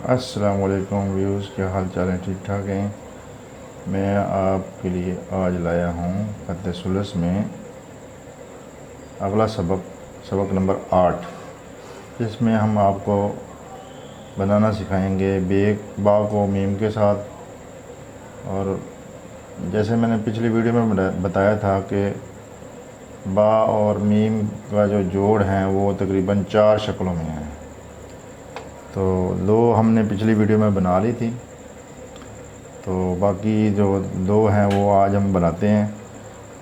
अस्सलाम वालेकुम व्यूज़, क्या हाल चाल है? ठीक ठाक हैं। मैं आपके लिए आज लाया हूँ ख़त सुलस में अगला सबक, सबक नंबर 8। जिसमें हम आपको बनाना सिखाएंगे बा को मीम के साथ। और जैसे मैंने पिछली वीडियो में बताया था कि बा और मीम का जो जोड़ है वो तकरीबन 4 शक्लों में है। तो दो हमने पिछली वीडियो में बना ली थी, तो बाकी जो दो हैं वो आज हम बनाते हैं।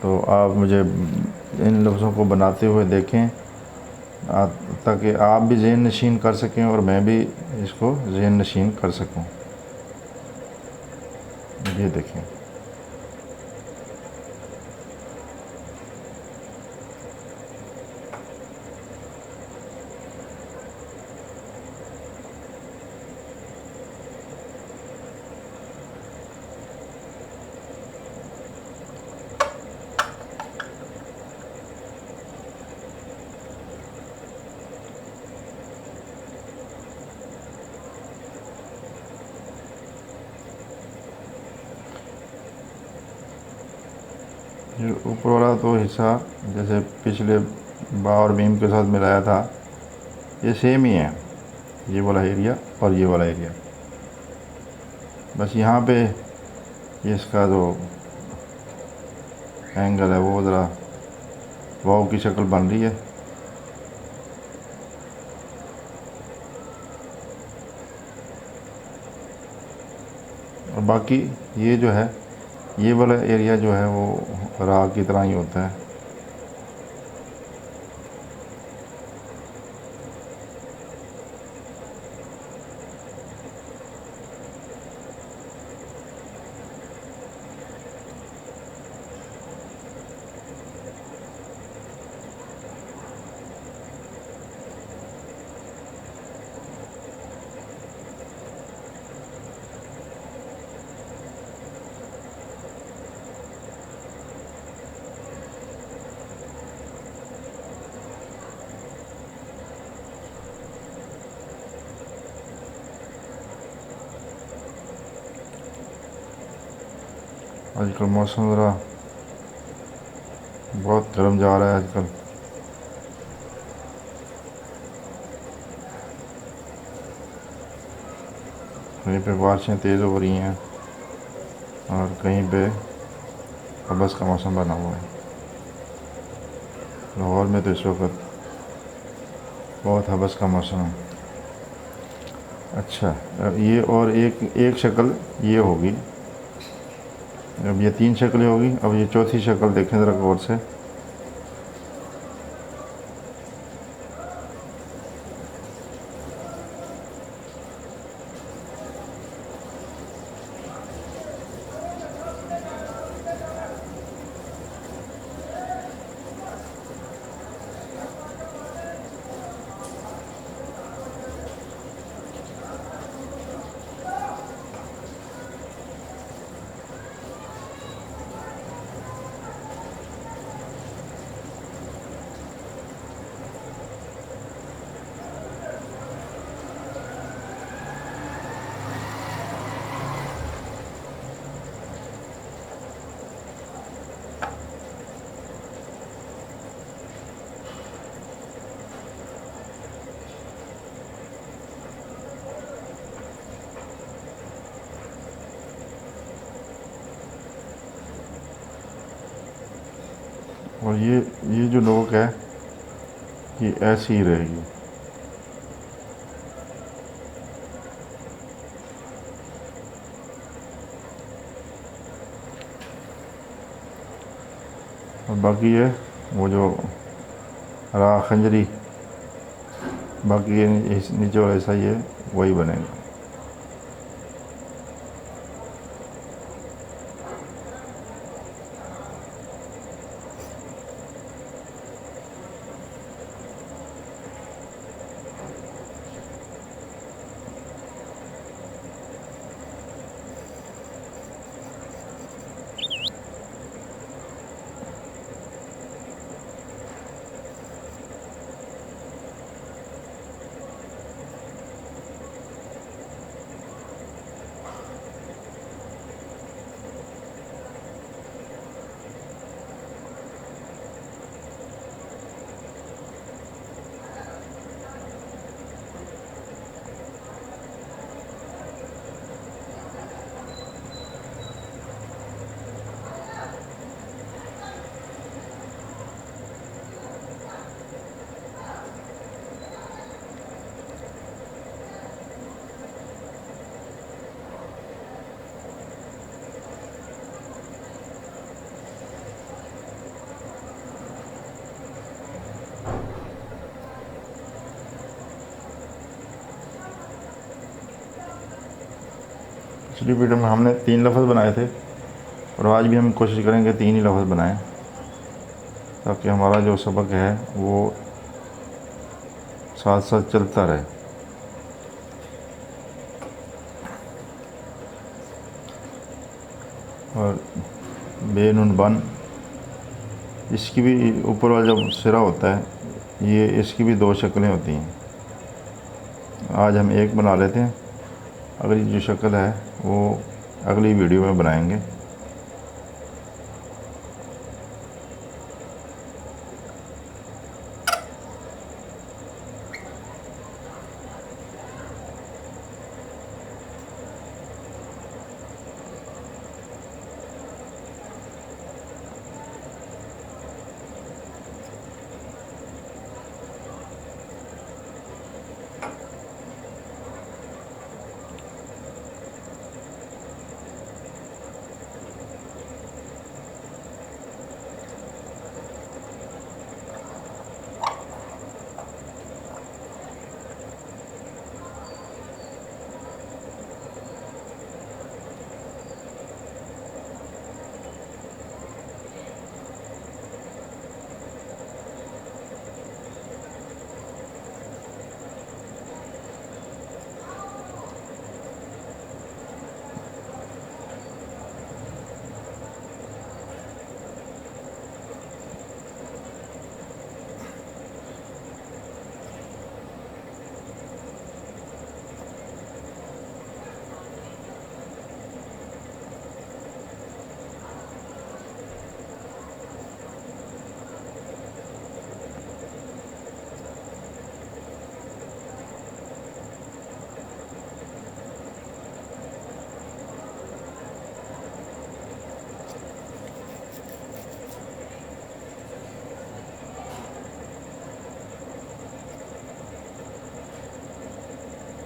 तो आप मुझे इन लफ्ज़ों को बनाते हुए देखें ताकि आप भी ज़हन नशीन कर सकें और मैं भी इसको ज़हन नशीन कर सकूं। ये देखें। ये ऊपर वाला तो हिस्सा जैसे पिछले बा और मीम के साथ मिलाया था, ये सेम ही है, ये वाला एरिया और ये वाला एरिया। बस यहाँ पे ये इसका जो एंगल है वो ज़रा वाव की शक्ल बन रही है। और बाकी ये जो है, ये वाला एरिया जो है वो रा की तरह ही होता है। आजकल मौसम ज़रा बहुत गर्म जा रहा है आजकल। कहीं पे बारिशें तेज़ हो रही हैं और कहीं पे हबस का मौसम बना हुआ है। लाहौर में तो इस वक्त बहुत हबस का मौसम है। अच्छा, अब ये और एक शक्ल ये होगी। अब ये 3 शक्लें होगी, अब ये चौथी शक्ल देखें ज़रा गौर से। और ये जो नोक है ये ऐसी ही रहेगी। और बाकी ये वो जो रा खंजरी, बाकी ये नीचे वाला हिस्सा ये वही बनेगा। पिछली वीडियो में हमने 3 लफ्ज़ बनाए थे और आज भी हम कोशिश करेंगे 3 ही लफ्ज़ बनाएं, ताकि हमारा जो सबक है वो साथ साथ चलता रहे। और बेनून बन, इसकी भी ऊपर वाला जो सिरा होता है, ये इसकी भी 2 शक्लें होती हैं। आज हम एक बना लेते हैं, अगली जो शक्ल है वो अगली वीडियो में बनाएंगे।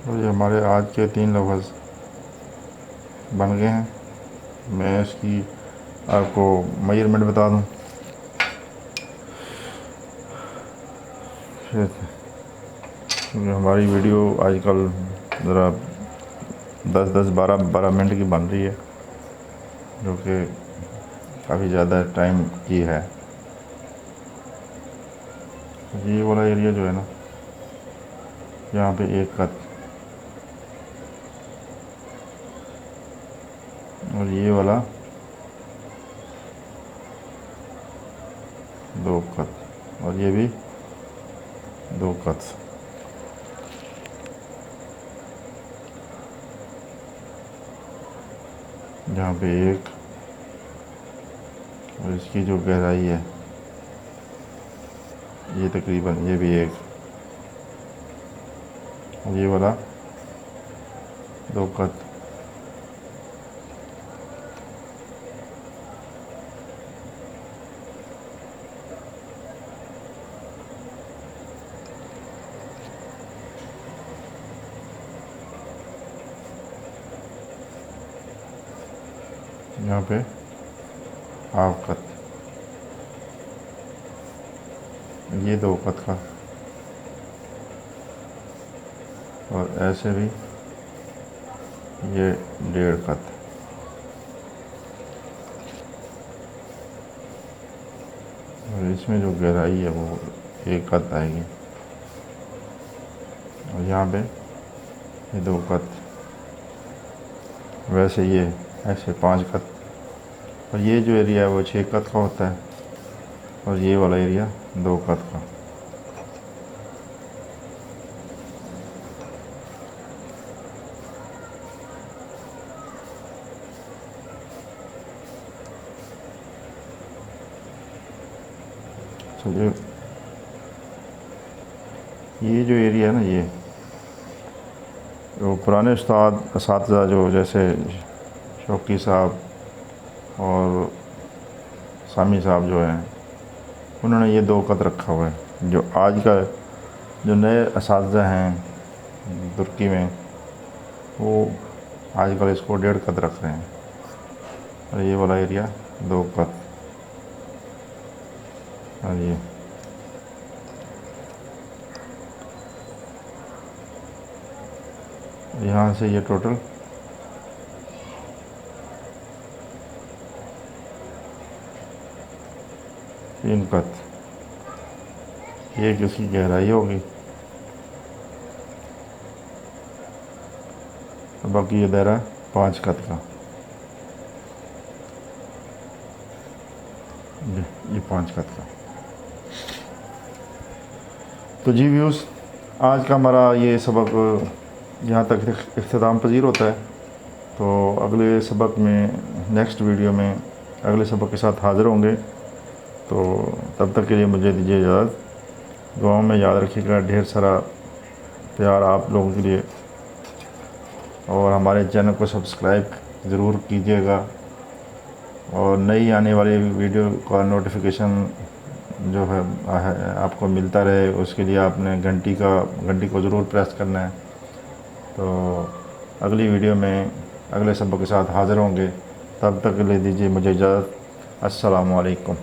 तो ये हमारे आज के 3 लफ्ज़ बन गए हैं। मैं इसकी आपको मेजरमेंट बता दूं। हमारी वीडियो आजकल ज़रा 10-10, 12 मिनट की बन रही है, जो कि काफ़ी ज़्यादा टाइम की है। ये वाला एरिया जो है ना, यहाँ पे 1 कत और ये वाला 2 कत और ये भी 2 कत। यहाँ पे 1 और इसकी जो गहराई है ये तकरीबन ये भी 1 और ये वाला 2 कत। यहाँ पे हाफ कत, ये 2 कत का और ऐसे भी ये 1.5 कत। और इसमें जो गहराई है वो 1 कत आएगी और यहाँ पे ये 2 कत। वैसे ये ऐसे 5 कत और ये जो एरिया है वो 6 कत का होता है और ये वाला एरिया 2 कत का। चलिए, ये जो एरिया है ना, ये जो पुराने उस्ताद असातिज़ा जो जैसे शौकी साहब और सामी साहब जो हैं, उन्होंने ये 2 कत रखा हुआ है। जो आज का जो नए असातिज़ा हैं तुर्की में, वो आजकल इसको 1.5 कत रख रहे हैं और ये वाला एरिया 2 कत। और ये यहाँ से ये टोटल 3 कत, एक इसकी गहराई होगी, बाकी ये दायरा 5 कत का। ये 5 कत का। तो जी व्यूज़, आज का हमारा ये सबक यहाँ तक इख्तिताम पजीर होता है। तो अगले सबक में, नेक्स्ट वीडियो में अगले सबक के साथ हाज़िर होंगे। तो तब तक के लिए मुझे दीजिए इजाज़त। दुआओं में याद रखिएगा, ढेर सारा प्यार आप लोगों के लिए, और हमारे चैनल को सब्सक्राइब ज़रूर कीजिएगा, और नई आने वाली वीडियो का नोटिफिकेशन जो है आपको मिलता रहे, उसके लिए आपने घंटी को ज़रूर प्रेस करना है। तो अगली वीडियो में अगले सबक के साथ हाज़िर होंगे। तब तक के लिए दीजिए मुझे इजाज़त। अस्सलामु अलैकुम।